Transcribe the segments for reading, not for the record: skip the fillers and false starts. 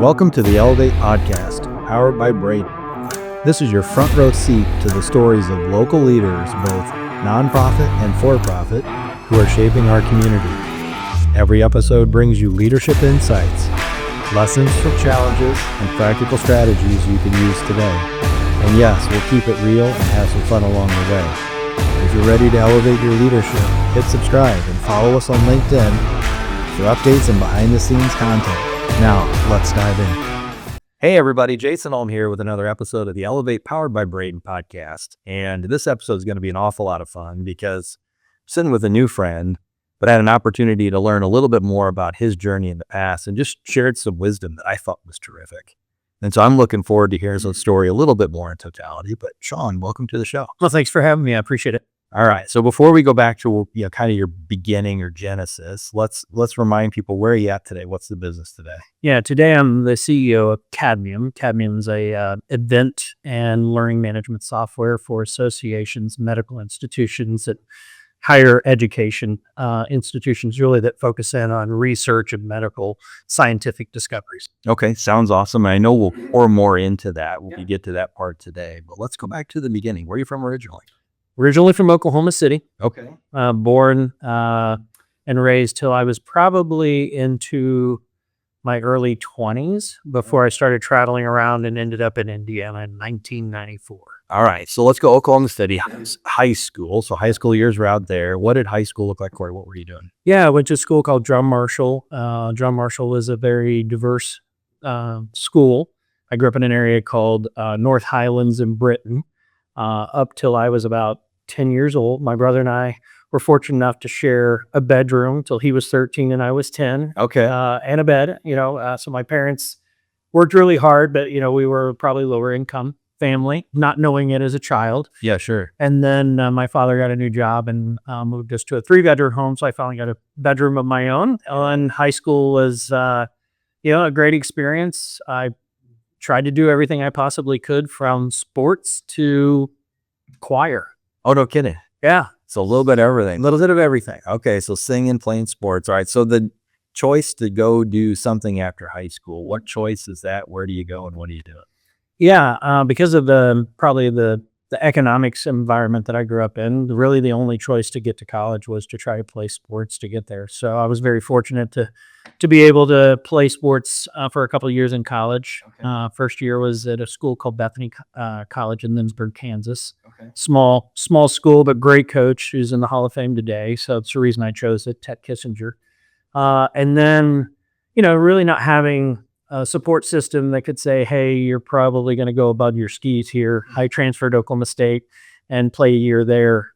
Welcome to the Elevate Podcast, powered by Brady. This is your front row seat to the stories of local leaders, both nonprofit and for-profit, who are shaping our community. Every episode brings you leadership insights, lessons from challenges, and practical strategies you can use today. And yes, we'll keep it real and have some fun along the way. If you're ready to elevate your leadership, hit subscribe and follow us on LinkedIn for updates and behind-the-scenes content. Now, let's dive in. Hey everybody, Jason Ulm here with another episode of the Elevate Powered by Brady podcast. And this episode is going to be an awful lot of fun because I'm sitting with a new friend, but I had an opportunity to learn a little bit more about his journey in the past and just shared some wisdom that I thought was terrific. And so I'm looking forward to hearing his story a little bit more in totality. But Sean, welcome to the show. Well, thanks for having me. I appreciate it. All right. So before we go back to kind of your beginning or genesis, let's remind people, where are you at today? What's the business today? Yeah, today I'm the CEO of Cadmium. Cadmium is a event and learning management software for associations, medical institutions, that higher education institutions, really, that focus in on research and medical scientific discoveries. Okay, sounds awesome. I know we'll pour more into that when we get to that part today, but let's go back to the beginning. Where are you from originally? Originally from Oklahoma City. Okay. Born and raised till I was probably into my early 20s before I started traveling around and ended up in Indiana in 1994. All right. So let's go Oklahoma City, high school. So high school years were out there. What did high school look like, Corey? What were you doing? Yeah, I went to a school called Drum Marshall. Drum Marshall is a very diverse school. I grew up in an area called North Highlands in Britain. Up till I was about 10 years old. My brother and I were fortunate enough to share a bedroom till he was 13 and I was 10. Okay. And a bed, so my parents worked really hard, but, we were probably lower income family, not knowing it as a child. Yeah, sure. And then my father got a new job and moved us to a 3-bedroom home. So I finally got a bedroom of my own. And high school was, a great experience. I tried to do everything I possibly could, from sports to choir. Oh, no kidding. Yeah. So a little bit of everything. A little bit of everything. Okay. So singing, playing sports. All right. So the choice to go do something after high school, what choice is that? Where do you go and what do you do? Yeah. Because of the economics environment that I grew up in, really the only choice to get to college was to try to play sports to get there. So I was very fortunate to be able to play sports for a couple of years in college. Okay. First year was at a school called Bethany College in Lindsborg, Kansas. Okay. Small school, but great coach who's in the Hall of Fame today. So it's the reason I chose it, Ted Kissinger. And then, really not having a support system that could say, hey, you're probably going to go above your skis here. I transferred to Oklahoma State and play a year there,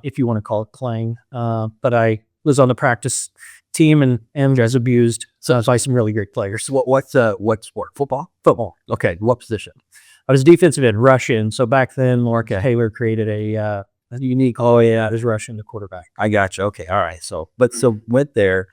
if you want to call it playing. But I was on the practice team and was abused. So I was by some really great players. What sport? Football. Okay. What position? I was defensive end, rush in. So back then, Lorca Haler created a unique. Oh yeah, it was rush in the quarterback. I got you. Okay. All right. So went there,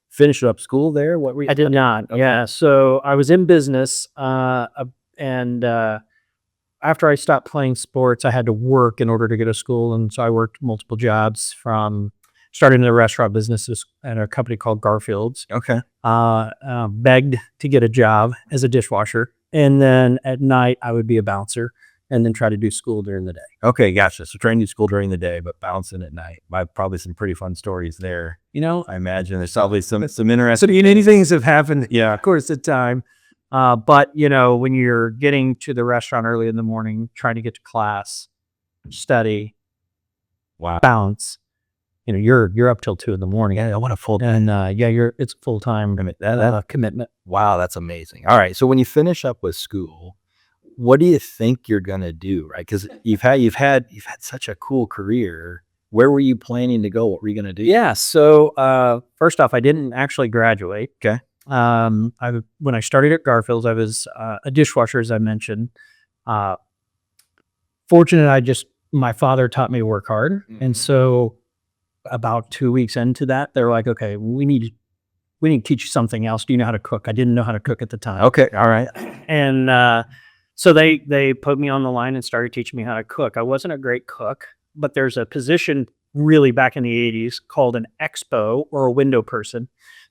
finished up school there. What were you? I did not. Okay. Yeah. So I was in business, and after I stopped playing sports, I had to work in order to get to school, and so I worked multiple jobs, from started in the restaurant business at a company called Garfield's. Okay. Begged to get a job as a dishwasher. And then at night, I would be a bouncer and then try to do school during the day. Okay, gotcha. So training school during the day, but bouncing at night. Probably some pretty fun stories there. I imagine there's probably some interesting. So many things have happened. Yeah, of course, at time. But, when you're getting to the restaurant early in the morning, trying to get to class, study, wow, bounce, you're up till 2 a.m. Yeah, I want a full. And it's full time commitment. Wow, that's amazing. All right, so when you finish up with school, what do you think you're gonna do? Right, because you've had such a cool career. Where were you planning to go? What were you gonna do? Yeah. So first off, I didn't actually graduate. Okay. When I started at Garfield's, I was a dishwasher, as I mentioned. Fortunate, my father taught me to work hard, and so about 2 weeks into that, they were like, okay, we need to teach you something else. Do you know how to cook? I didn't know how to cook at the time. Okay. All right. And so they put me on the line and started teaching me how to cook. I wasn't a great cook, but there's a position really back in the 80s called an expo, or a window person,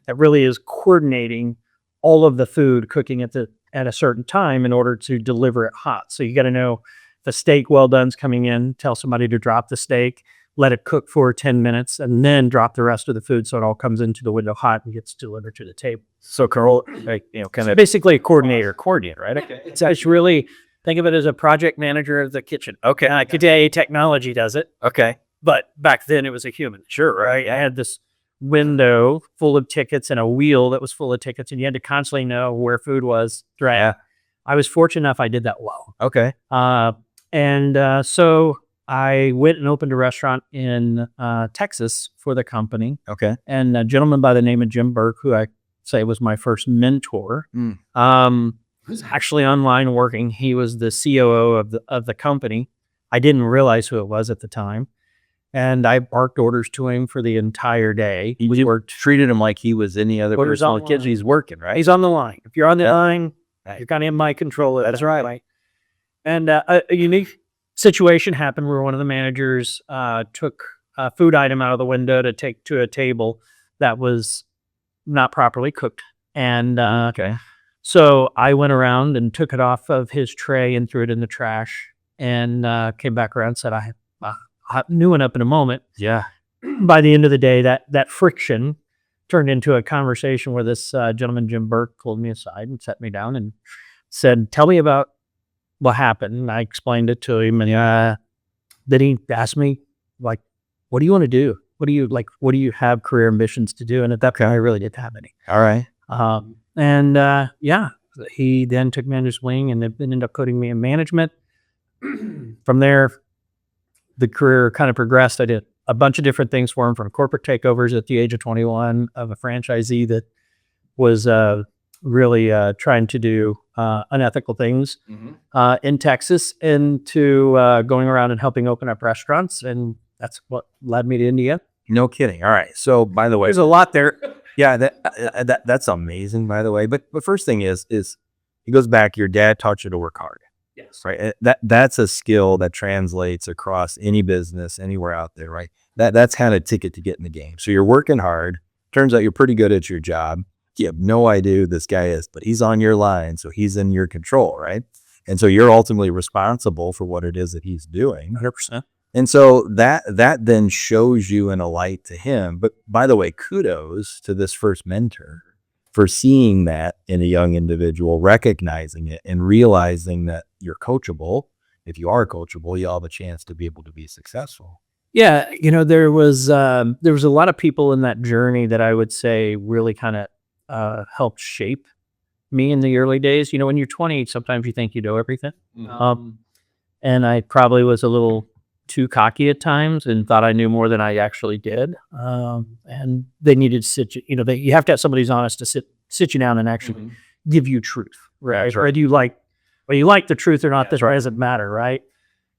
that really is coordinating all of the food cooking at a certain time in order to deliver it hot. So you got to know the steak well done's coming in, tell somebody to drop the steak, let it cook for 10 minutes, and then drop the rest of the food so it all comes into the window hot and gets delivered to the table. So Carl, kind So of basically a coordinator. right? Okay. It's really, think of it as a project manager of the kitchen. Okay. Today, technology does it, Okay. but back then it was a human. Sure. Right? I had this window full of tickets and a wheel that was full of tickets, and you had to constantly know where food was. Right. Yeah. I was fortunate enough I did that well. Okay. So I went and opened a restaurant in Texas for the company. Okay. And a gentleman by the name of Jim Burke, who I say was my first mentor, was actually online working. He was the COO of the company. I didn't realize who it was at the time. And I barked orders to him for the entire day. We worked, treated him like he was any other Orders person on on the kitchen. line. He's working, right? He's on the line. If you're on the Yep. line, Right. you're kind of in my control. That's right. And a unique situation happened where one of the managers took a food item out of the window to take to a table that was not properly cooked. And Okay. so I went around and took it off of his tray and threw it in the trash, and came back around and said, I knew it up in a moment. Yeah. By the end of the day, that friction turned into a conversation where this gentleman, Jim Burke, pulled me aside and sat me down and said, tell me about what happened. And I explained it to him, and then he asked me, like, what do you want to do? What do you have career ambitions to do? And at that point, I really didn't have any. All right. He then took me under his wing and then ended up putting me in management. From there, the career kind of progressed. I did a bunch of different things for him, from corporate takeovers at the age of 21 of a franchisee that was really trying to do unethical things in Texas, and to going around and helping open up restaurants. And that's what led me to India. No kidding. All right. So, by the way, There's a lot there. yeah, that's amazing. By the way, but first thing is he goes back. Your dad taught you to work hard. Yes. Right. That's a skill that translates across any business anywhere out there. Right. That's kind of ticket to get in the game. So you're working hard. Turns out you're pretty good at your job. You have no idea who this guy is, but he's on your line, so he's in your control, right? And so you're ultimately responsible for what it is that he's doing. 100%. And so that then shows you in a light to him. But by the way, kudos to this first mentor for seeing that in a young individual, recognizing it and realizing that you're coachable. If you are coachable, you'll have a chance to be able to be successful. Yeah, there was a lot of people in that journey that I would say really kind of helped shape me in the early days. When you're 20, sometimes you think you know everything. And I probably was a little too cocky at times and thought I knew more than I actually did. And they needed to sit you, you have to have somebody who's honest to sit you down and actually give you truth, right? That's right. Whether you like the truth or not, this doesn't matter, right?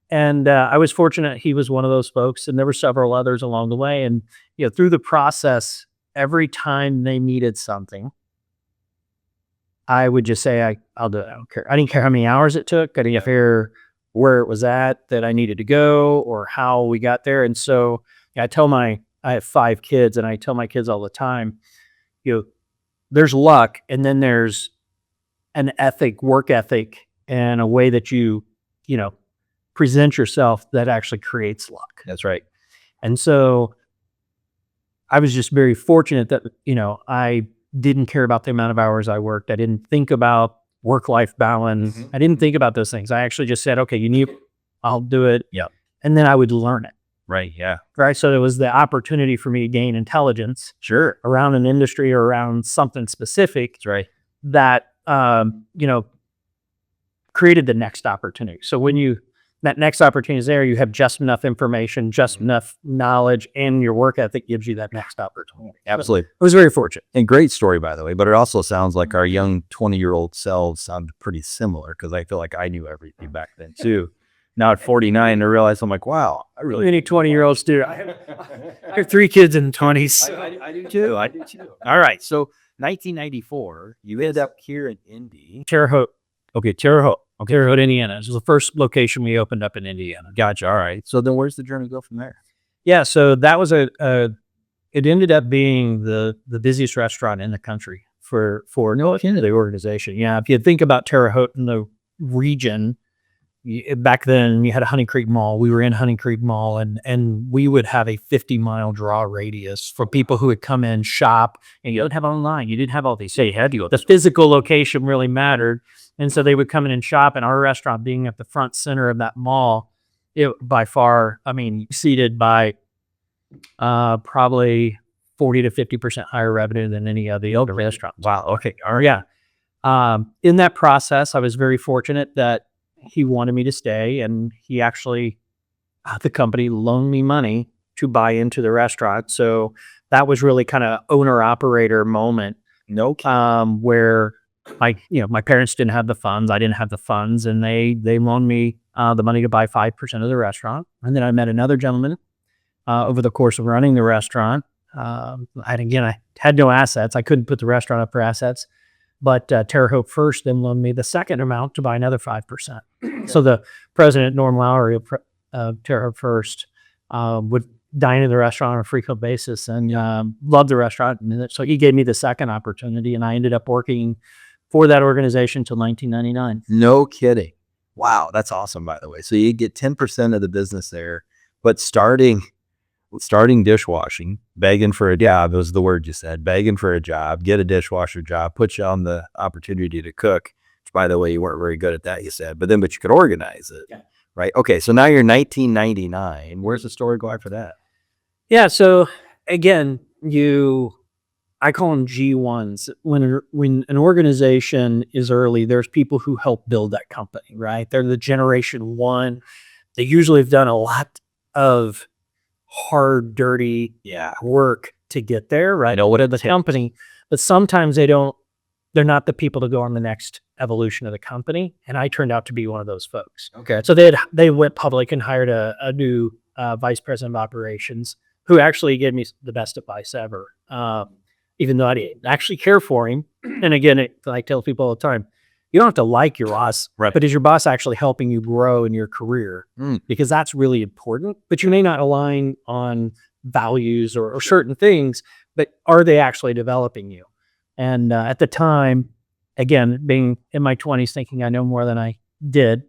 And I was fortunate he was one of those folks, and there were several others along the way. And through the process, every time they needed something, I would just say, I'll do it. I don't care. I didn't care how many hours it took. I didn't care where it was at that I needed to go or how we got there. And so I have 5 kids, and I tell my kids all the time, there's luck, and then there's an work ethic, and a way that you present yourself that actually creates luck. That's right. And so I was just very fortunate that, I didn't care about the amount of hours I worked. I didn't think about work-life balance. I didn't think about those things. I actually just said, okay, I'll do it. Yep. And then I would learn it. Right. Yeah. Right. So it was the opportunity for me to gain intelligence Sure. around an industry or around something specific That's right. that, created the next opportunity. So when that next opportunity is there, you have just enough information, just enough knowledge, and your work ethic gives you that next opportunity. Absolutely. I was very fortunate. And great story, by the way, but it also sounds like our young 20-year-old selves sound pretty similar, because I feel like I knew everything back then too. Now at 49, I realize I'm like, wow, I really. Many 20-year-olds do. I have 3 kids in the 20s. I do too. I do too. All right. So 1994, you ended up here in Indy. Terre Haute. Okay, Terre Haute. Okay, Terre Haute, Indiana. This was the first location we opened up in Indiana. Gotcha. All right. So then where's the journey go from there? Yeah, so that was it ended up being the busiest restaurant in the country for the organization. Yeah, if you think about Terre Haute in the region, back then you had a Honey Creek Mall. We were in Honey Creek Mall, and we would have a 50-mile draw radius for people who would come in, shop, and you don't have online. You didn't have all these. So you had to go. The physical location really mattered, and so they would come in and shop. And our restaurant being at the front center of that mall, it by far, I mean, exceeded by probably 40 to 50% higher revenue than any of the other restaurants. Wow. Okay. All right. Yeah. In that process, I was very fortunate that he wanted me to stay, and he actually, the company loaned me money to buy into the restaurant. So that was really kind of owner operator moment. Where my parents didn't have the funds. I didn't have the funds, and they loaned me the money to buy 5% of the restaurant. And then I met another gentleman over the course of running the restaurant. I had no assets. I couldn't put the restaurant up for assets. But Terre Haute First then loaned me the second amount to buy another 5%. So the president, Norm Lowry of Terre Haute First, would dine in the restaurant on a frequent basis and loved the restaurant. And so he gave me the second opportunity, and I ended up working for that organization until 1999. No kidding. Wow, that's awesome, by the way. So you get 10% of the business there, but starting dishwashing, begging for a job, was the word you said, begging for a job, get a dishwasher job, put you on the opportunity to cook, which, by the way, you weren't very good at that, you said, but you could organize it, right? Okay, so now you're 1999. Where's the story go after that? Yeah, so again, I call them G1s. When an organization is early, there's people who help build that company, right? They're the generation one. They usually have done a lot of hard, dirty work to get there, right? What are the company, but sometimes they're not the people to go on the next evolution of the company. And I turned out to be one of those folks. Okay. So they went public and hired a new vice president of operations who actually gave me the best advice ever. Even though I didn't actually care for him. And again, I tell people all the time, you don't have to like your boss, right, but is your boss actually helping you grow in your career? Because that's really important. But you may not align on values or certain things, but are they actually developing you? And at the time, again, being in my 20s, thinking I know more than I did,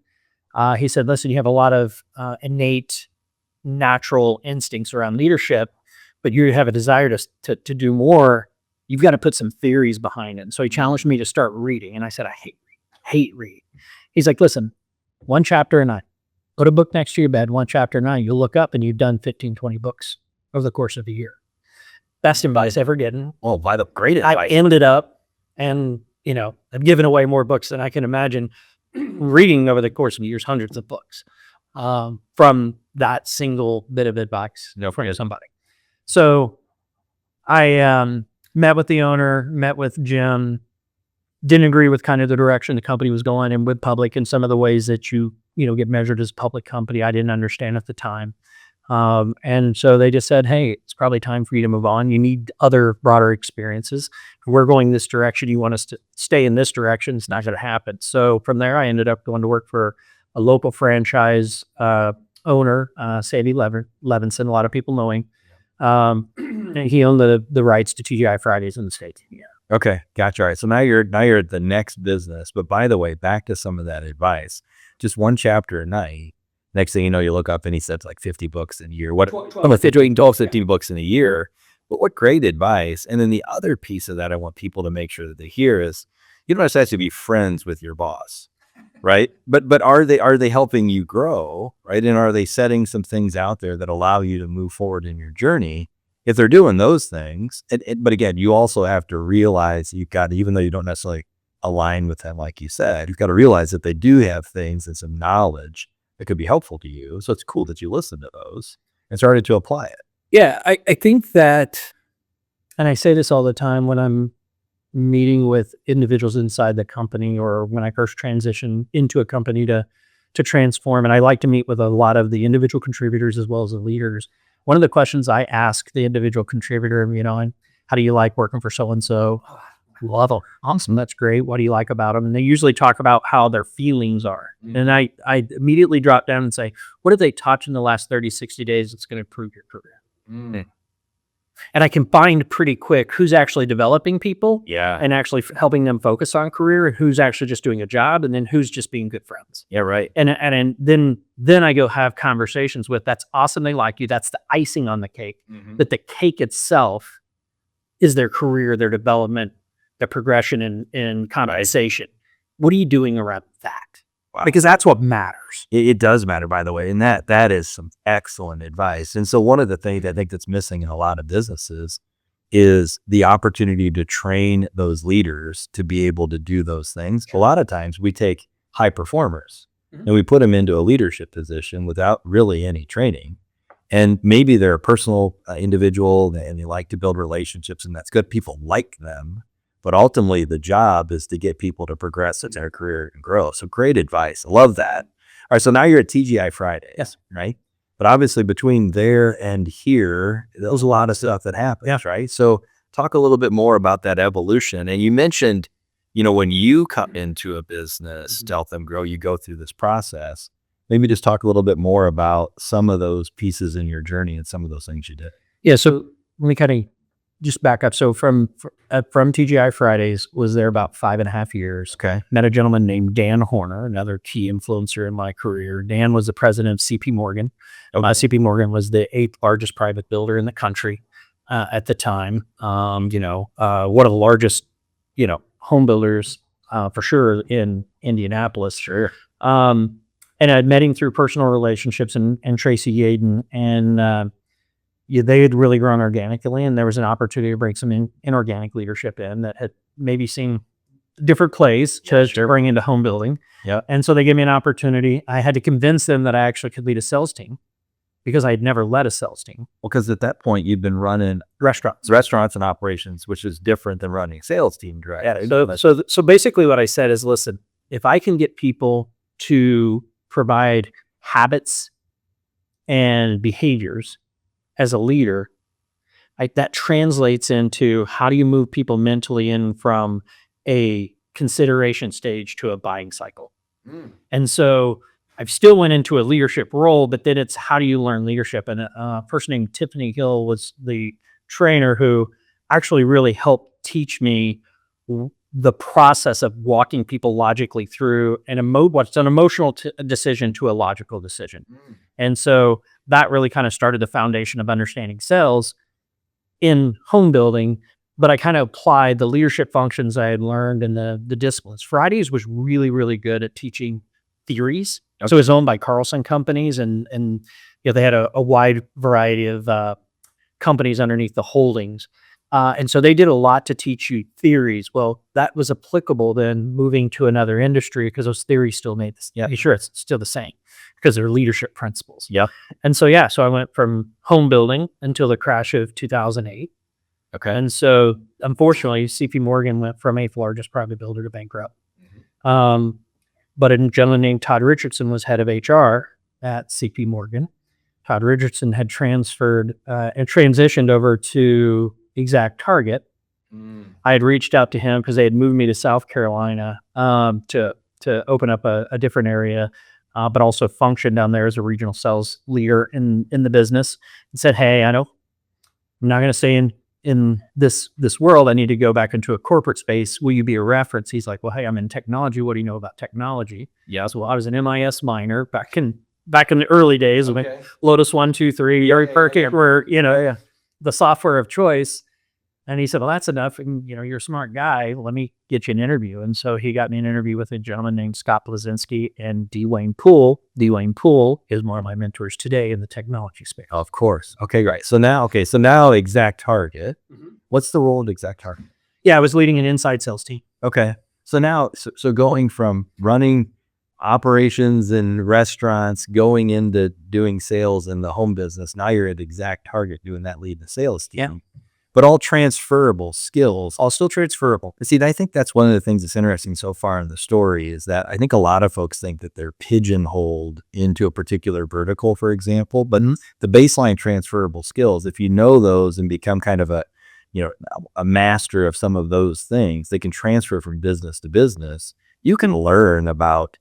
he said, listen, you have a lot of innate, natural instincts around leadership, but you have a desire to do more. You've got to put some theories behind it. And so he challenged me to start reading. And I said, I hate reading. He's like, listen, one chapter a night. Put a book next to your bed, one chapter a night. You'll look up and you've done 15, 20 books over the course of a year. Best advice ever given. Oh, by the great advice. I ended up, and I've given away more books than I can imagine reading over the course of years, hundreds of books from that single bit of advice from somebody. So I met with the owner, met with Jim, didn't agree with kind of the direction the company was going and with public and some of the ways that you get measured as a public company. I didn't understand at the time. And so they just said, hey, it's probably time for you to move on. You need other broader experiences. We're going this direction. You want us to stay in this direction. It's not going to happen. So from there, I ended up going to work for a local franchise owner, Sadie Levinson. A lot of people know him. And he owned the rights to TGI Fridays in the States. Yeah. Okay, gotcha. All right. So now you're at the next business. But by the way, back to some of that advice, just one chapter a night. Next thing you know, you look up and he said like 50 books in a year. 12, 15 books in a year. But what great advice. And then the other piece of that I want people to make sure that they hear is you don't necessarily have to be friends with your boss, right? But are they helping you grow, right? And are they setting some things out there that allow you to move forward in your journey? If they're doing those things, but again, you also have to realize you've got, even though you don't necessarily align with them, like you said, you've got to realize that they do have things and some knowledge that could be helpful to you. So it's cool that you listen to those and started to apply it. Yeah, I think that, and I say this all the time when I'm meeting with individuals inside the company or when I first transition into a company to transform, and I like to meet with a lot of the individual contributors as well as the leaders. One of the questions I ask the individual contributor, and how do you like working for so-and-so? Love them. Awesome. That's great. What do you like about them? And they usually talk about how their feelings are. And I immediately drop down and say, what have they taught you in the last 30, 60 days that's going to improve your career? And I can find pretty quick who's actually developing people Yeah. and actually helping them focus on career, and who's actually just doing a job, and then who's just being good friends. Yeah. Right. And then I go have conversations with, that's awesome, they like you. That's the icing on the cake. But the cake itself is their career, their development, their progression in compensation. What are you doing around that? Wow. Because that's what matters. It does matter, by the way. And that is some excellent advice. And so one of the things I think that's missing in a lot of businesses is the opportunity to train those leaders to be able to do those things. A lot of times we take high performers and we put them into a leadership position without really any training. And maybe they're a personal individual and they like to build relationships, and that's good. People like them. But ultimately, the job is to get people to progress in their career and grow. So great advice. I love that. All right. So now you're at TGI Fridays. Yes. Right. But obviously between there and here, there's a lot of stuff that happens. Yeah. Right. So talk a little bit more about that evolution. And you mentioned, when you come into a business to help them grow, you go through this process. Maybe just talk a little bit more about some of those pieces in your journey and some of those things you did. Yeah. So let me kind of just back up. So from TGI Fridays, was there about 5.5 years. Okay. Met a gentleman named Dan Horner, another key influencer in my career. Dan was the president of CP Morgan. Okay. CP Morgan was the 8th largest private builder in the country at the time. One of the largest, home builders for sure in Indianapolis. Sure. And I'd met him through personal relationships and Tracy Yaden, and they had really grown organically, and there was an opportunity to bring some inorganic leadership in that had maybe seen different plays to bring into home building. Yeah. And so they gave me an opportunity. I had to convince them that I actually could lead a sales team because I had never led a sales team. Well, because at that point you've been running Restaurants. and operations, which is different than running a sales team direct. Yeah. So basically what I said is, listen, if I can get people to provide habits and behaviors as a leader, that translates into how do you move people mentally in from a consideration stage to a buying cycle. And so I've still went into a leadership role, but then it's how do you learn leadership? And a person named Tiffany Hill was the trainer who actually really helped teach me the process of walking people logically through what's an emotional decision to a logical decision. And so that really kind of started the foundation of understanding sales in home building, but I kind of applied the leadership functions I had learned in the disciplines. Fridays was really, really good at teaching theories. Okay. So it was owned by Carlson companies, and they had a wide variety of companies underneath the holdings. And so they did a lot to teach you theories. Well, that was applicable then moving to another industry because those theories still made this. Yeah, sure, it's still the same because they're leadership principles. Yeah. And so, so I went from home building until the crash of 2008. Okay. And so, unfortunately, CP Morgan went from 8th largest private builder to bankrupt. But a gentleman named Todd Richardson was head of HR at CP Morgan. Todd Richardson had transferred and transitioned over to Exact Target. I had reached out to him because they had moved me to South Carolina to open up a different area, but also function down there as a regional sales leader in the business, and said, hey, I know I'm not going to stay in this world. I need to go back into a corporate space. Will you be a reference? He's like, well, hey, I'm in technology. What do you know about technology? Yeah. So I was an MIS minor back in the early days. Okay. When Lotus 1, 2, 3, Yuri Perkins were, the software of choice. And he said, well, that's enough. And, you're a smart guy. Let me get you an interview. And so he got me an interview with a gentleman named Scott Blazinski and Dwayne Poole. Dwayne Poole is one of my mentors today in the technology space. Of course. Okay, right. So now Exact Target. What's the role of Exact Target? Yeah, I was leading an inside sales team. Okay. So now, so going from running operations in restaurants, going into doing sales in the home business, now you're at Exact Target doing that, leading the sales team. Yeah. But all transferable skills, all still transferable. See, I think that's one of the things that's interesting so far in the story is that I think a lot of folks think that they're pigeonholed into a particular vertical, for example, but the baseline transferable skills, if you know those and become kind of a master of some of those things, they can transfer from business to business. You can learn about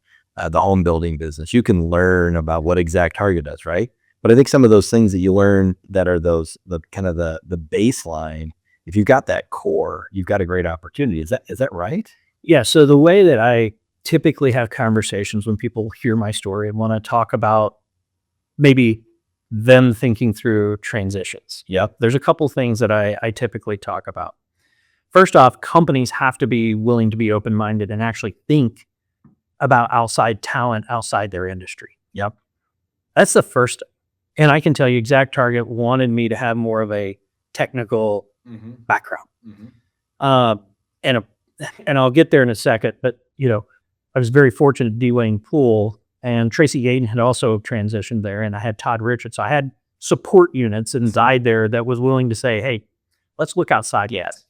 the home building business. You can learn about what Exact Target does, right? But I think some of those things that you learn that are the kind of the baseline, if you've got that core, you've got a great opportunity. Is that right? Yeah. So the way that I typically have conversations when people hear my story and want to talk about maybe them thinking through transitions. Yep. There's a couple things that I typically talk about. First off, companies have to be willing to be open-minded and actually think about outside talent outside their industry. Yep. That's the first. And I can tell you, ExactTarget wanted me to have more of a technical background. And I'll get there in a second, but I was very fortunate Dwayne Poole and Tracy Yaden had also transitioned there, and I had Todd Richards. So I had support units inside there that was willing to say, hey, let's look outside. Yes.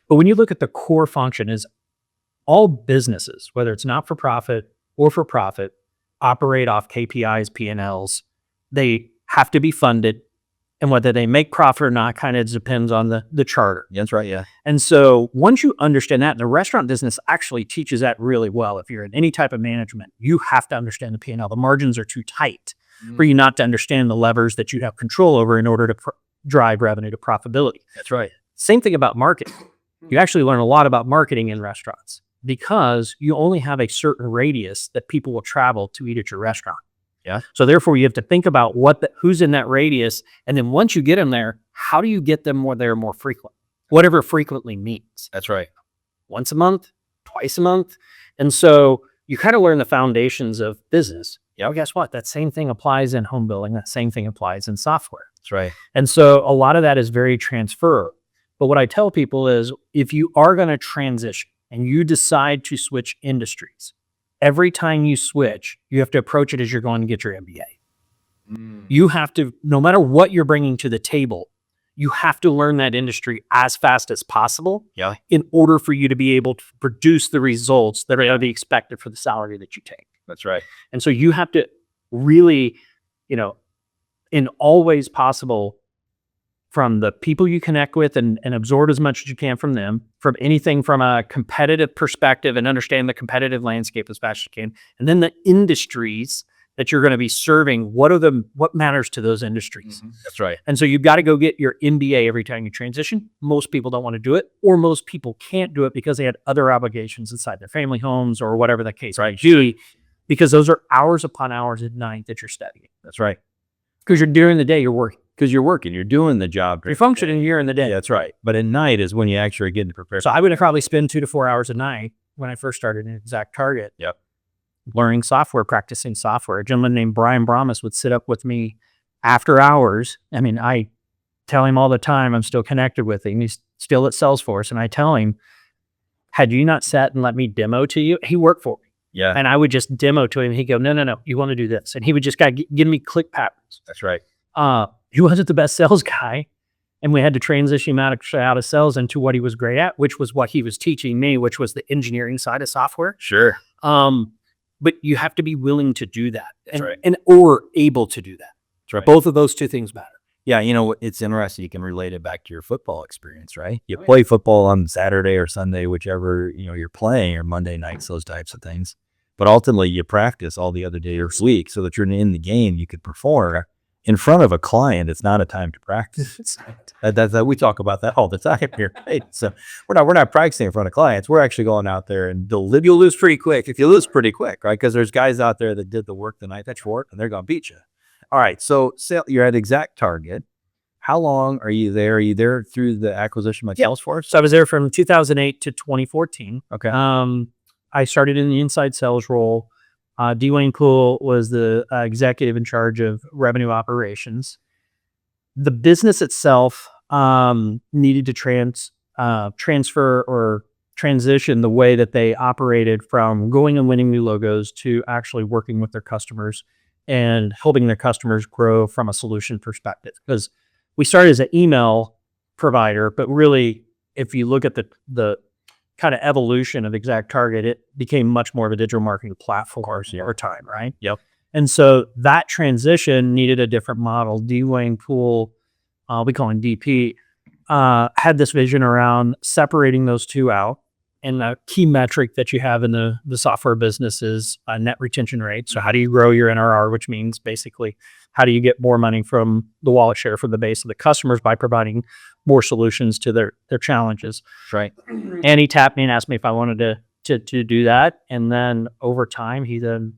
But when you look at the core function is all businesses, whether it's not for profit or for profit, operate off KPIs, P&Ls. They have to be funded. And whether they make profit or not kind of depends on the charter. That's right. Yeah. And so once you understand that, and the restaurant business actually teaches that really well. If you're in any type of management, you have to understand the P&L. The margins are too tight for you not to understand the levers that you have control over in order to drive revenue to profitability. That's right. Same thing about marketing. You actually learn a lot about marketing in restaurants because you only have a certain radius that people will travel to eat at your restaurant. Yeah. So therefore, you have to think about who's in that radius, and then once you get them there, how do you get them more frequent? Whatever frequently means. That's right. Once a month, twice a month, and so you kind of learn the foundations of business. Well, guess what? That same thing applies in home building. That same thing applies in software. That's right. And so a lot of that is very transferable. But what I tell people is, if you are going to transition and you decide to switch industries, every time you switch, you have to approach it as you're going to get your MBA. You have to, no matter what you're bringing to the table, you have to learn that industry as fast as possible in order for you to be able to produce the results that are going to be expected for the salary that you take. That's right. And so you have to really, in all ways possible, from the people you connect with and absorb as much as you can from them, from anything from a competitive perspective and understand the competitive landscape as fast as you can. And then the industries that you're going to be serving, what matters to those industries. That's right. And so you've got to go get your MBA every time you transition. Most people don't want to do it, or most people can't do it because they had other obligations inside their family homes or whatever the case may be, because those are hours upon hours at night that you're studying. That's right. Because during the day, you're working. Because you're working, you're doing the job. You're functioning here in the day. Yeah, that's right. But at night is when you actually get to prepare. So I would probably spend 2 to 4 hours a night when I first started in ExactTarget. Yep. Learning software, practicing software. A gentleman named Brian Bromus would sit up with me after hours. I mean, I tell him all the time I'm still connected with him. He's still at Salesforce. And I tell him, had you not sat and let me demo to you, he worked for me. Yeah. And I would just demo to him. He'd go, no, you want to do this. And he would just give me click patterns. That's right. He wasn't the best sales guy, and we had to transition him out of sales into what he was great at, which was what he was teaching me, which was the engineering side of software. Sure. But you have to be willing to do that, or able to do that. That's right. Both of those two things matter. Yeah, it's interesting. You can relate it back to your football experience, right? You play football on Saturday or Sunday, whichever you're playing, or Monday nights, those types of things. But ultimately, you practice all the other days of the week so that you're in the game, you could perform. In front of a client, it's not a time to practice. We talk about that all the time here. Right? So we're not practicing in front of clients. We're actually going out there and deliver. You'll lose pretty quick if you lose pretty quick, right? Because there's guys out there that did the work the night before, and they're going to beat you. All right, so you're at ExactTarget. How long are you there? Are you there through the acquisition by Salesforce? So I was there from 2008 to 2014. Okay. I started in the inside sales role. Dwayne Poole was the executive in charge of revenue operations. The business itself needed to transfer or transition the way that they operated from going and winning new logos to actually working with their customers and helping their customers grow from a solution perspective. Because we started as an email provider, but really, if you look at the kind of evolution of ExactTarget, it became much more of a digital marketing platform over time, right? Yep. And so that transition needed a different model. Dwayne Poole, we call him DP, had this vision around separating those two out and a key metric that you have in the software business is net retention rate. So how do you grow your NRR, which means basically how do you get more money from the wallet share from the base of the customers by providing more solutions to their challenges. Right. And he tapped me and asked me if I wanted to do that. And then over time, he then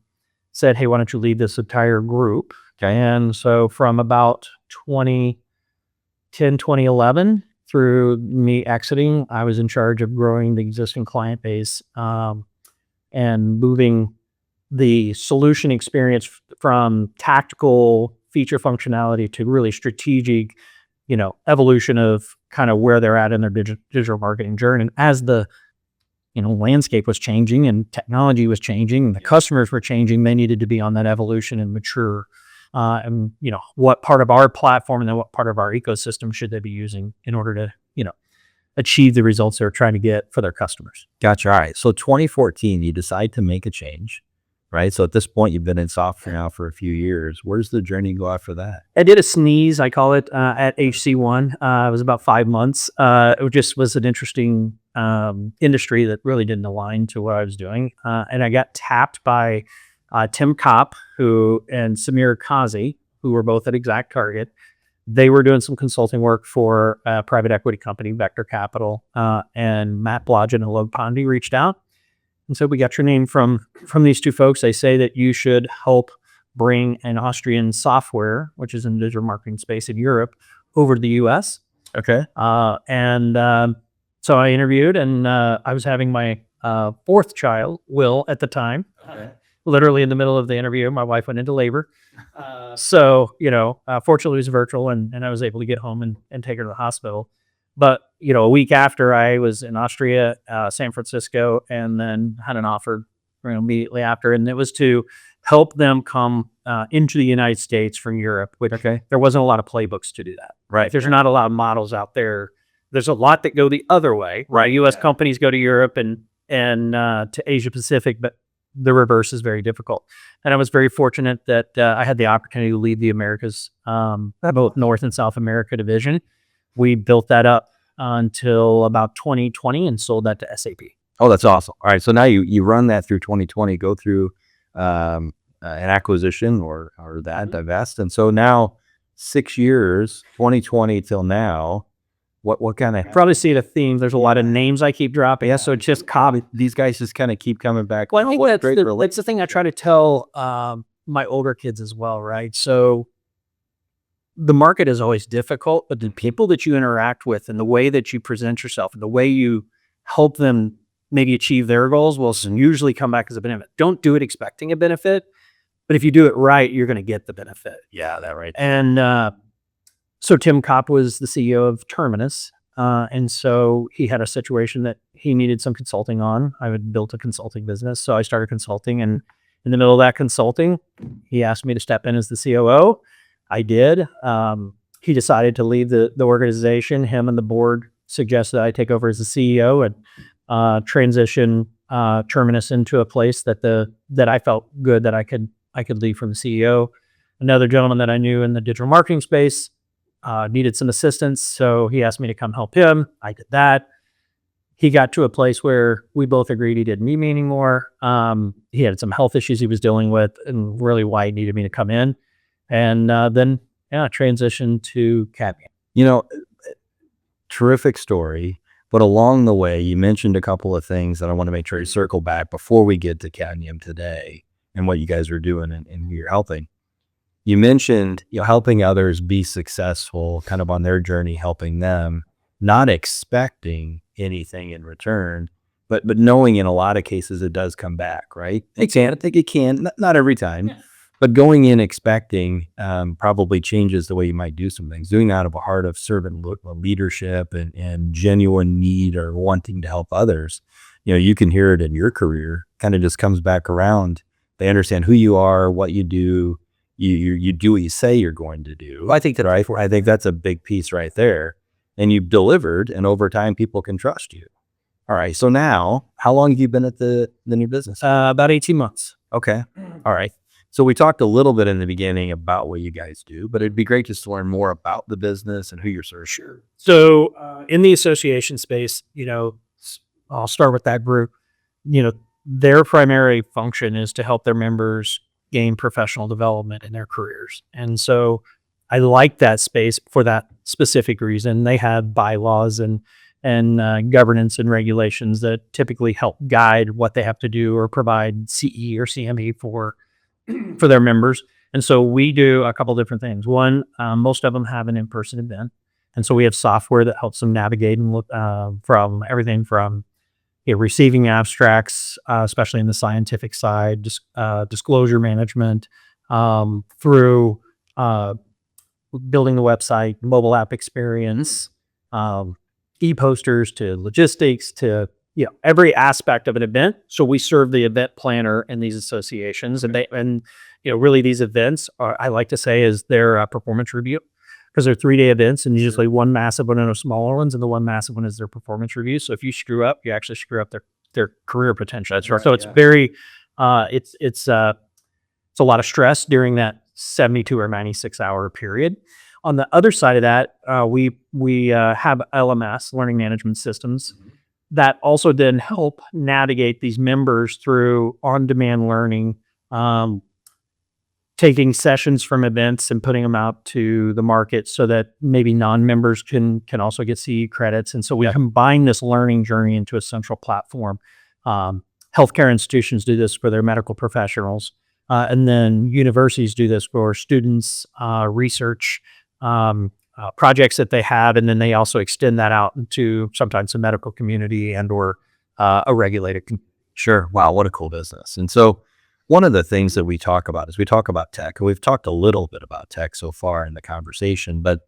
said, hey, why don't you lead this entire group? Okay. And so from about 2010, 2011 through me exiting, I was in charge of growing the existing client base and moving the solution experience from tactical feature functionality to really strategic, evolution of kind of where they're at in their digital marketing journey. And as the landscape was changing and technology was changing and the customers were changing, they needed to be on that evolution and mature. And what part of our platform and then what part of our ecosystem should they be using in order to, achieve the results they're trying to get for their customers. Gotcha. All right. So 2014, you decide to make a change, right? So at this point, you've been in software now for a few years. Where's the journey go after that? I did a sneeze, I call it, at HC1. It was about 5 months. It just was an interesting industry that really didn't align to what I was doing. And I got tapped by Tim Kopp and Samir Kazi, who were both at Exact Target. They were doing some consulting work for a private equity company, Vector Capital, and Matt Blodgett and Alok Pandey reached out and said, we got your name from these two folks. They say that you should help bring an Austrian software, which is in the digital marketing space in Europe, over to the US. Okay. So I interviewed, and I was having my fourth child, Will, at the time. Okay. Literally in the middle of the interview, my wife went into labor. Fortunately it was virtual and I was able to get home and take her to the hospital. But, a week after, I was in Austria, San Francisco, and then had an offer immediately after. And it was to help them come into the United States from Europe, which there wasn't a lot of playbooks to do that. Right. There's not a lot of models out there. There's a lot that go the other way, right? U.S. companies go to Europe and to Asia Pacific, but the reverse is very difficult. And I was very fortunate that I had the opportunity to lead the Americas, both North and South America division. We built that up until about 2020 and sold that to SAP. Oh, that's awesome. All right. So now you run that through 2020, go through an acquisition or that divest. And so now 6 years, 2020 till now, what kind of... Probably see a theme. There's a lot of names I keep dropping. Yeah, so it's just these guys just kind of keep coming back. Well, I think that's the thing I try to tell my older kids as well, right? So the market is always difficult, but the people that you interact with and the way that you present yourself and the way you help them maybe achieve their goals will usually come back as a benefit. Don't do it expecting a benefit, but if you do it right, you're going to get the benefit. Yeah, that right. And so Tim Kopp was the CEO of Terminus. And so he had a situation that he needed some consulting on. I had built a consulting business. So I started consulting, and in the middle of that consulting, he asked me to step in as the COO. I did. He decided to leave the organization. Him and the board suggested I take over as the CEO and transition Terminus into a place that I felt good that I could leave from the CEO. Another gentleman that I knew in the digital marketing space needed some assistance, so he asked me to come help him. I did that. He got to a place where we both agreed he didn't need me anymore. He had some health issues he was dealing with, and really why he needed me to come in. And then transitioned to Cadmium. Terrific story. But along the way, you mentioned a couple of things that I want to make sure you circle back before we get to Cadmium today and what you guys are doing and who you're helping. You mentioned, helping others be successful, kind of on their journey, helping them, not expecting anything in return, but knowing in a lot of cases it does come back, right? I think it can, not every time, but going in expecting probably changes the way you might do some things. Doing that out of a heart of servant leadership and genuine need or wanting to help others. You can hear it in your career, kind of just comes back around. They understand who you are, what you do. You do what you say you're going to do. I think that's a big piece right there. And you've delivered, and over time, people can trust you. All right. So now, how long have you been at the new business? About 18 months. Okay. All right. So we talked a little bit in the beginning about what you guys do, but it'd be great just to learn more about the business and who you're serving. Sure. So in the association space, I'll start with that group. Their primary function is to help their members gain professional development in their careers. And so I like that space for that specific reason. They have bylaws and governance and regulations that typically help guide what they have to do or provide CE or CME for their members. And so we do a couple different things. One, most of them have an in-person event. And so we have software that helps them navigate and look from everything from receiving abstracts, especially in the scientific side, disclosure management, through building the website, mobile app experience, e-posters to logistics to every aspect of an event. So we serve the event planner in these associations, and really these events are, I like to say, is their performance review, because they're 3-day events, and usually one massive one and a smaller ones, and the one massive one is their performance review. So if you screw up, you actually screw up their career potential. That's right. So it's very it's a lot of stress during that 72 or 96 hour period. On the other side of that, we have LMS, learning management systems, that also then help navigate these members through on-demand learning, taking sessions from events and putting them out to the market so that maybe non-members can also get CE credits. And so we combine this learning journey into a central platform. Healthcare institutions do this for their medical professionals. And then universities do this for students, research, projects that they have. And then they also extend that out into sometimes the medical community and or a regulated community. Sure. Wow, what a cool business. And so one of the things that we talk about is we talk about tech. We've talked a little bit about tech so far in the conversation, but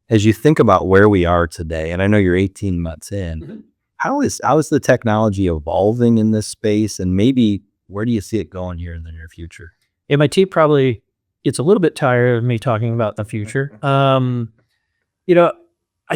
as you think about where we are today, and I know you're 18 months in, how is the technology evolving in this space, and maybe where do you see it going here in the near future? MIT probably gets a little bit tired of me talking about the future. I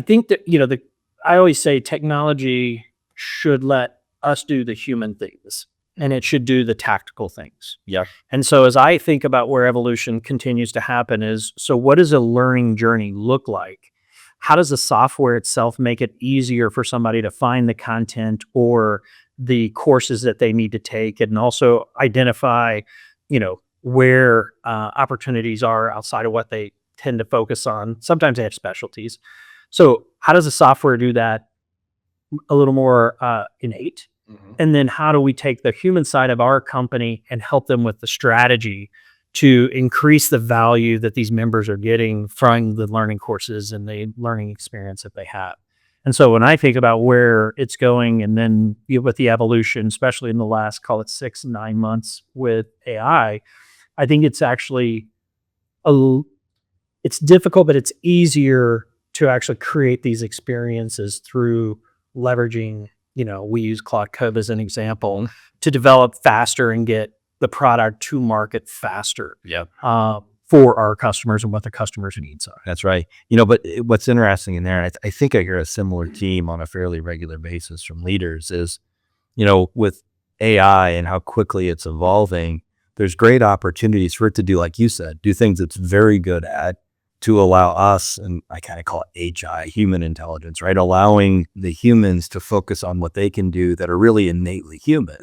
think that, I always say technology should let us do the human things, and it should do the tactical things. Yeah. And so as I think about where evolution continues to happen so what does a learning journey look like? How does the software itself make it easier for somebody to find the content or the courses that they need to take, and also identify, where opportunities are outside of what they tend to focus on? Sometimes they have specialties. So how does the software do that a little more innate? And then how do we take the human side of our company and help them with the strategy to increase the value that these members are getting from the learning courses and the learning experience that they have? And so when I think about where it's going, and then with the evolution, especially in the last, call it 6-9 months with AI, I think it's actually it's difficult, but it's easier to actually create these experiences through leveraging, we use Claude Code as an example, to develop faster and get the product to market faster. For our customers and what the customers' needs are. That's right. But what's interesting in there, and I think I hear a similar theme on a fairly regular basis from leaders, is, with AI and how quickly it's evolving, there's great opportunities for it to do, like you said, do things it's very good at, to allow us, and I kind of call it HI, human intelligence, right? Allowing the humans to focus on what they can do that are really innately human.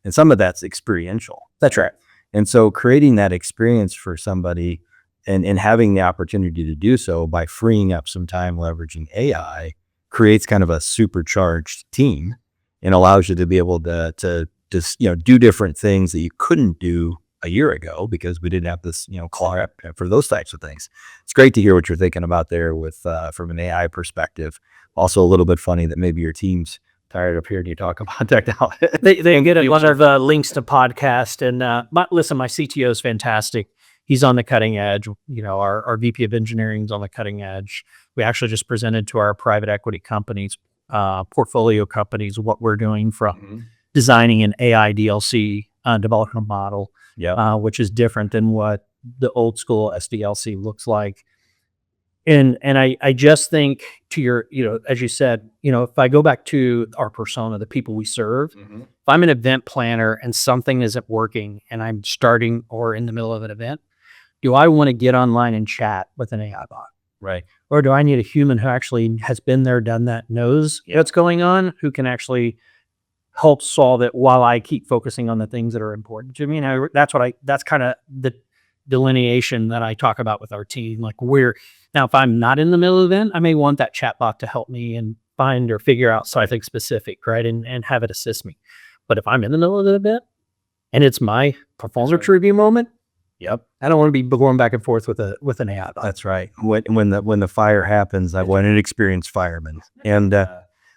And some of that's experiential. That's right. And so creating that experience for somebody and having the opportunity to do so by freeing up some time leveraging AI creates kind of a supercharged team and allows you to be able to do different things that you couldn't do a year ago because we didn't have this, clock for those types of things. It's great to hear what you're thinking about there with from an AI perspective. Also a little bit funny that maybe your team's tired of hearing you talk about technology. They get a lot of links to podcast, and my CTO is fantastic. He's on the cutting edge. Our VP of engineering is on the cutting edge. We actually just presented to our private equity companies, portfolio companies, what we're doing from designing an AI DLC development model, which is different than what the old school SDLC looks like. And I just think to your, as you said, if I go back to our persona, the people we serve, if I'm an event planner and something isn't working and I'm starting or in the middle of an event, do I want to get online and chat with an AI bot? Right. Or do I need a human who actually has been there, done that, knows what's going on, who can actually help solve it while I keep focusing on the things that are important to me. And that's kind of the delineation that I talk about with our team. Like now, if I'm not in the middle of the event, I may want that chatbot to help me and find or figure out something specific, right? And have it assist me. But if I'm in the middle of the event and it's my performance review moment, Yep. I don't want to be going back and forth with an AI bot. That's right. When the fire happens, I want an experienced fireman. And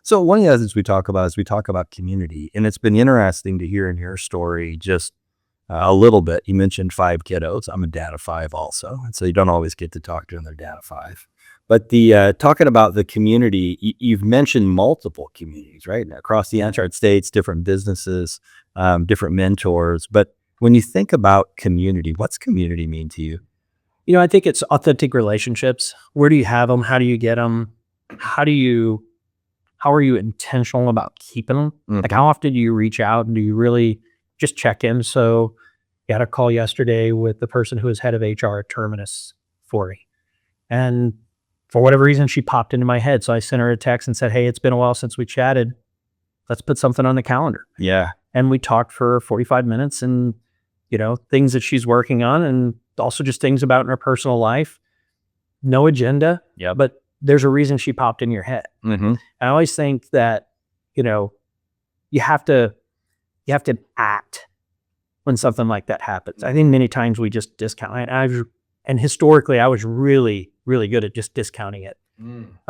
so one of the other things we talk about community, and it's been interesting to hear in your story just a little bit. You mentioned 5 kiddos. I'm a dad of 5 also, and so you don't always get to talk to another dad of 5. But the talking about the community, you've mentioned multiple communities, right, across the Uncharted States, different businesses, different mentors. But when you think about community, what's community mean to you? I think it's authentic relationships. Where do you have them? How do you get them? How are you intentional about keeping them? Like, how often do you reach out, and do you really just check in? So I had a call yesterday with the person who was head of HR at Terminus for me. And for whatever reason, she popped into my head. So I sent her a text and said, hey, it's been a while since we chatted. Let's put something on the calendar. Yeah. And we talked for 45 minutes and, things that she's working on, and also just things about in her personal life. No agenda. Yeah. But there's a reason she popped in your head. Mm-hmm. I always think that, you have to act when something like that happens. I think many times we just discount it. And historically, I was really, really good at just discounting it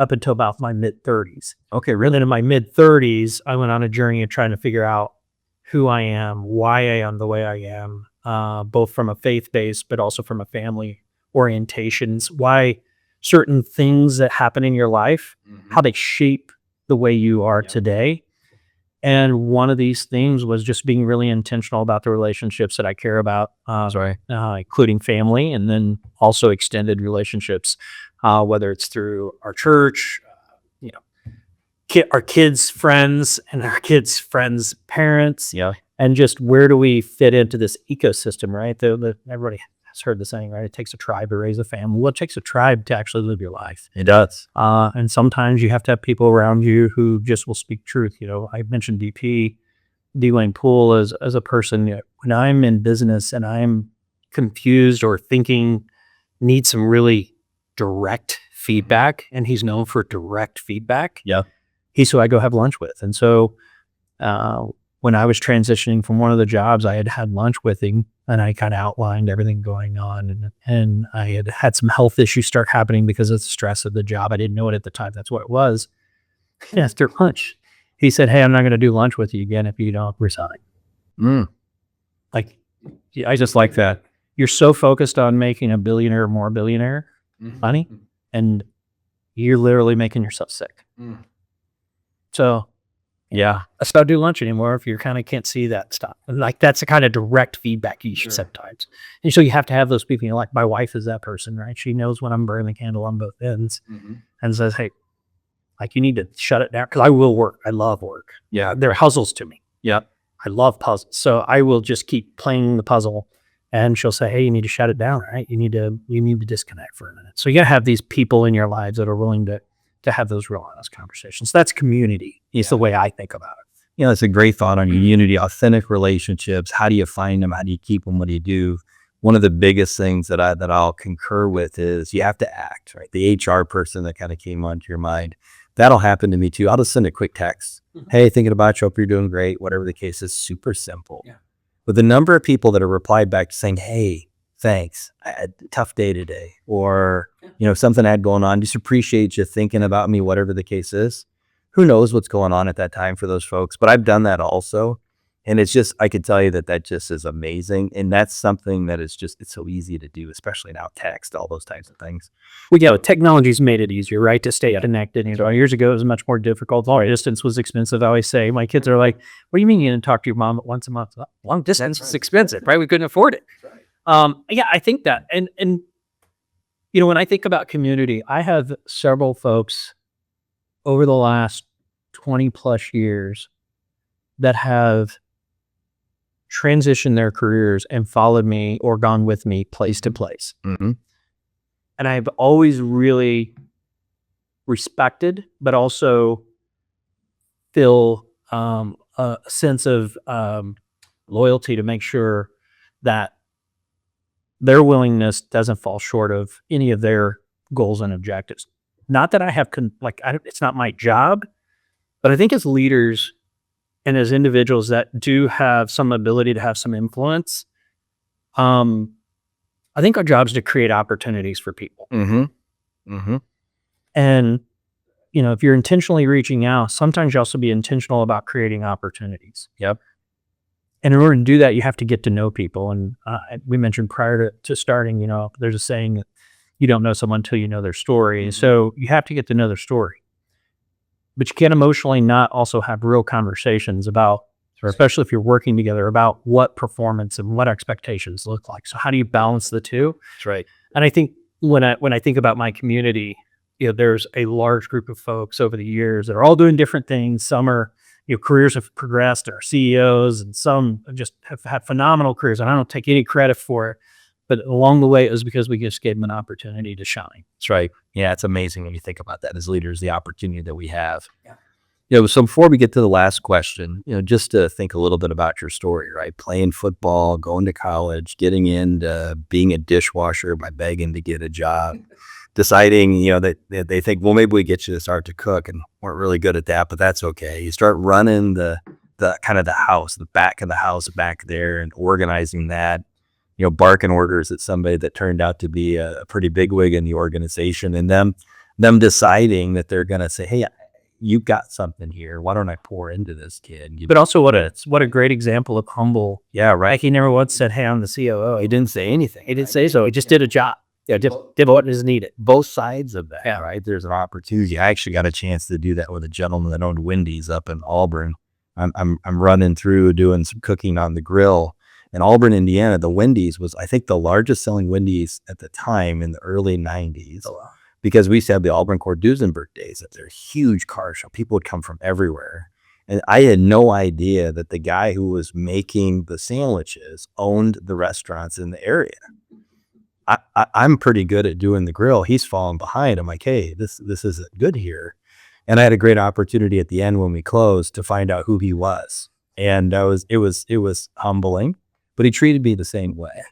up until about my mid-30s. Okay, And really? then in my mid-30s, I went on a journey of trying to figure out who I am, why I am the way I am, both from a faith-based, but also from a family orientations, why certain things that happen in your life, how they shape the way you are today. And one of these things was just being really intentional about the relationships that I care about, including family, and then also extended relationships, whether it's through our church, our kids' friends and our kids' friends' parents. Yeah. And just where do we fit into this ecosystem, right? Everybody has heard the saying, right? It takes a tribe to raise a family. Well, it takes a tribe to actually live your life. It does. And sometimes you have to have people around you who just will speak truth. I mentioned D-Wayne Poole as a person. When I'm in business and I'm confused or thinking, need some really direct feedback, and he's known for direct feedback. Yeah. He's who I go have lunch with. And so when I was transitioning from one of the jobs, I had lunch with him, and I kind of outlined everything going on. And I had some health issues start happening because of the stress of the job. I didn't know it at the time. That's what it was. And after lunch, he said, hey, I'm not going to do lunch with you again if you don't resign. Like, I just like that. You're so focused on making a billionaire or more billionaire money, and you're literally making yourself sick. So, yeah, let's not do lunch anymore if you kind of can't see that stuff. And like, that's the kind of direct feedback you should sometimes. And so you have to have those people. Like, my wife is that person, right? She knows when I'm burning the candle on both ends and says, hey, like, you need to shut it down, because I will work. I love work. Yeah. They're puzzles to me. Yeah. I love puzzles. So I will just keep playing the puzzle, and she'll say, hey, you need to shut it down, right? You need to disconnect for a minute. So you got to have these people in your lives that are willing to have those real honest conversations. That's community. It's the way I think about it. It's a great thought on unity, authentic relationships. How do you find them? How do you keep them? What do you do? One of the biggest things that I'll concur with is you have to act, right? The HR person that kind of came onto your mind, that'll happen to me too. I'll just send a quick text. Hey, thinking about you. Hope you're doing great. Whatever the case is, super simple. Yeah. But the number of people that have replied back saying, hey, thanks, I had a tough day today, or, something I had going on, just appreciate you thinking about me, whatever the case is. Who knows what's going on at that time for those folks, but I've done that also. And it's just, I could tell you that just is amazing. And that's something that is just, it's so easy to do, especially now, text, all those types of things. Well, technology's made it easier, right, to stay connected. Years ago, it was much more difficult. Long distance was expensive. I always say, my kids are like, what do you mean you didn't talk to your mom once a month? Long distance is expensive, right? We couldn't afford it. I think that. And when I think about community, I have several folks over the last 20 plus years that have transitioned their careers and followed me or gone with me place to place. And I've always really respected, but also feel a sense of loyalty to make sure that their willingness doesn't fall short of any of their goals and objectives. Not that I have, it's not my job, but I think as leaders and as individuals that do have some ability to have some influence, I think our job is to create opportunities for people. And, if you're intentionally reaching out, sometimes you also be intentional about creating opportunities. Yep. And in order to do that, you have to get to know people. And we mentioned prior to starting, there's a saying that you don't know someone until you know their story. So you have to get to know their story. But you can't emotionally not also have real conversations about, especially if you're working together, about what performance and what expectations look like. So how do you balance the two? That's right. And I think when I think about my community, there's a large group of folks over the years that are all doing different things. Some are, careers have progressed, are CEOs, and some just have had phenomenal careers. And I don't take any credit for it, but along the way, it was because we just gave them an opportunity to shine. That's right. Yeah, it's amazing when you think about that as leaders, the opportunity that we have. Yeah. So before we get to the last question, just to think a little bit about your story, right? Playing football, going to college, getting into being a dishwasher by begging to get a job, deciding, that they think, well, maybe we get you to start to cook, and weren't really good at that, but that's okay. You start running the kind of the house, the back of the house back there, and organizing that, barking orders at somebody that turned out to be a pretty bigwig in the organization, and them deciding that they're going to say, hey, you've got something here. Why don't I pour into this kid? But also what a great example of humble. Yeah, right. Like he never once said, hey, I'm the COO. He didn't say anything. He didn't say so. He just did a job. Yeah, did what is needed. Both sides of that, yeah. Right? There's an opportunity. I actually got a chance to do that with a gentleman that owned Wendy's up in Auburn. I'm running through doing some cooking on the grill. In Auburn, Indiana, the Wendy's was, I think, the largest selling Wendy's at the time in the early 90s. Oh, wow. Because we used to have the Auburn Cord Duesenberg days. That they're huge car show. People would come from everywhere. And I had no idea that the guy who was making the sandwiches owned the restaurants in the area. I'm pretty good at doing the grill. He's falling behind. I'm like, hey, this isn't good here. And I had a great opportunity at the end when we closed to find out who he was. And it was humbling, but he treated me the same way.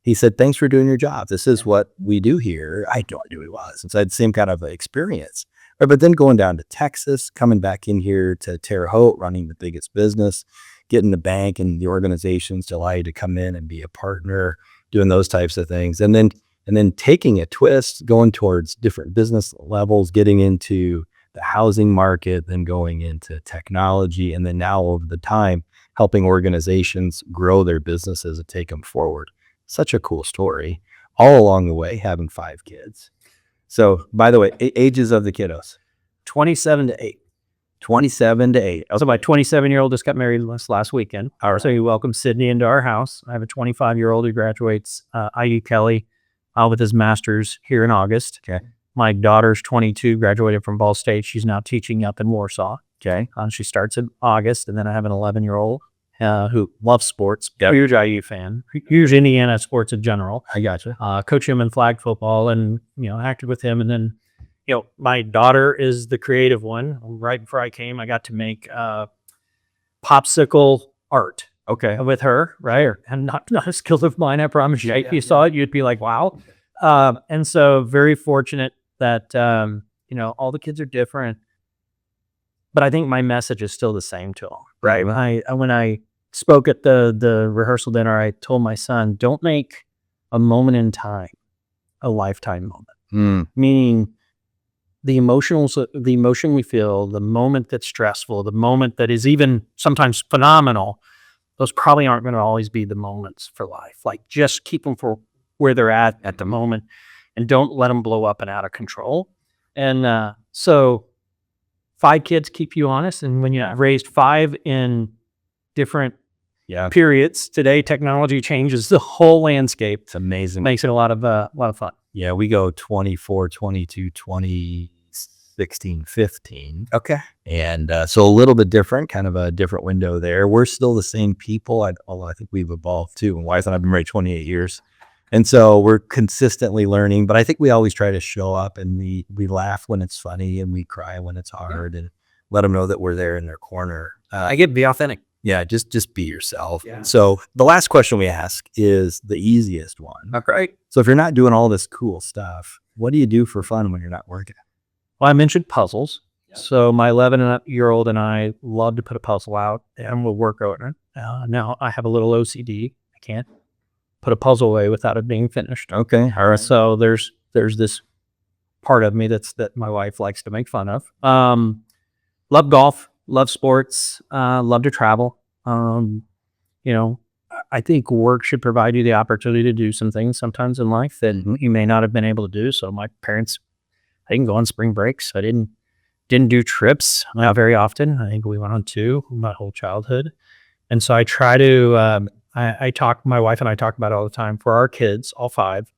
He said, thanks for doing your job. This is what we do here. I had no idea who he was. And so I had the same kind of experience. But then going down to Texas, coming back in here to Terre Haute, running the biggest business, getting the bank and the organizations to allow you to come in and be a partner, doing those types of things. And then taking a twist, going towards different business levels, getting into the housing market, then going into technology, and then now over the time, helping organizations grow their businesses and take them forward. Such a cool story. All along the way, having 5 kids. So, by the way, ages of the kiddos? 27 to 8. 27 to 8. So my 27-year-old just got married last weekend. All right. So we welcomed Sydney into our house. I have a 25-year-old who graduates IU Kelly with his master's here in August. Okay. My daughter's 22, graduated from Ball State. She's now teaching up in Warsaw. Okay. She starts in August. And then I have an 11-year-old who loves sports. Yep. Huge IU fan. Huge Indiana sports in general. I gotcha. Coach him in flag football and, acted with him. And then, my daughter is the creative one. Right before I came, I got to make popsicle art. Okay. With her, right? And not a skill of mine, I promise you. If you saw it, you'd be like, wow. And so very fortunate that, all the kids are different. But I think my message is still the same to them. Right. When I spoke at the rehearsal dinner, I told my son, don't make a moment in time a lifetime moment. Meaning the emotion we feel, the moment that's stressful, the moment that is even sometimes phenomenal, those probably aren't going to always be the moments for life. Like just keep them for where they're at the moment and don't let them blow up and out of control. And so 5 kids keep you honest. And when you raised 5 in different periods, today technology changes the whole landscape. It's amazing. Makes it a lot of fun. Yeah, we go 24, 22, 20, 16, 15. Okay. And so a little bit different, kind of a different window there. We're still the same people, although I think we've evolved too. My wife and I have been married 28 years. And so we're consistently learning, but I think we always try to show up and we laugh when it's funny and we cry when it's hard and let them know that we're there in their corner. I get to be authentic. Yeah, just be yourself. Yeah. So the last question we ask is the easiest one. Okay. So if you're not doing all this cool stuff, what do you do for fun when you're not working? Well, I mentioned puzzles. So my 11-year-old and I love to put a puzzle out, and we'll work on it. Now I have a little OCD. I can't put a puzzle away without it being finished. Okay, all right. So there's this part of me that my wife likes to make fun of. Love golf, love sports, love to travel. I think work should provide you the opportunity to do some things sometimes in life that you may not have been able to do. So my parents, I didn't go on spring breaks. I didn't do trips very often. I think we went on 2 my whole childhood. And so I try to, my wife and I talk about it all the time. For our kids, all 5,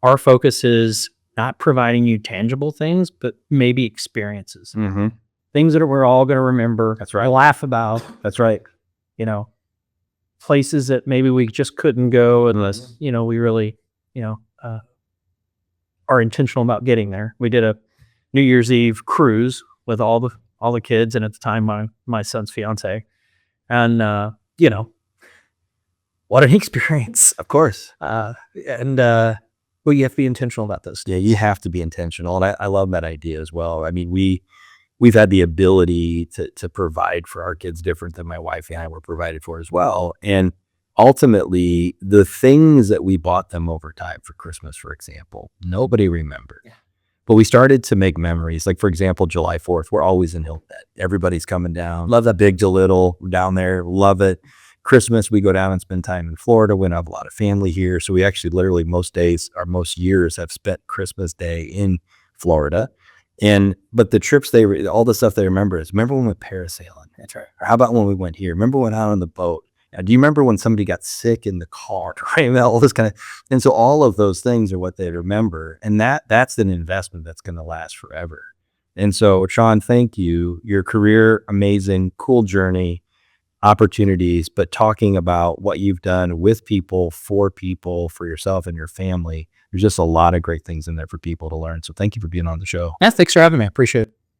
our focus is not providing you tangible things, but maybe experiences. Mm-hmm. Things that we're all going to remember. That's right. Laugh about. That's right. Places that maybe we just couldn't go unless, we really, are intentional about getting there. We did a New Year's Eve cruise with all the kids, and at the time my son's fiance, and what an experience. Of course. Well, you have to be intentional about those. Yeah, you have to be intentional, and I love that idea as well. I mean, we've had the ability to provide for our kids different than my wife and I were provided for as well. And ultimately, the things that we bought them over time for Christmas, for example, nobody remembered. Yeah. But we started to make memories. Like, for example, July 4th, we're always in Hilton Head. Everybody's coming down. Love that big to little. We're down there. Love it. Christmas, we go down and spend time in Florida. We don't have a lot of family here. So we actually literally most days or most years have spent Christmas Day in Florida. But the trips all the stuff they remember is, remember when we went parasailing? That's right. Or how about when we went here? Remember when out on the boat? Now, do you remember when somebody got sick in the car? Right? All this kind of, and so all of those things are what they remember. And that's an investment that's going to last forever. And so, Sean, thank you. Your career, amazing, cool journey, opportunities, but talking about what you've done with people, for yourself and your family. There's just a lot of great things in there for people to learn. So thank you for being on the show. Yeah, thanks for having me. I appreciate it.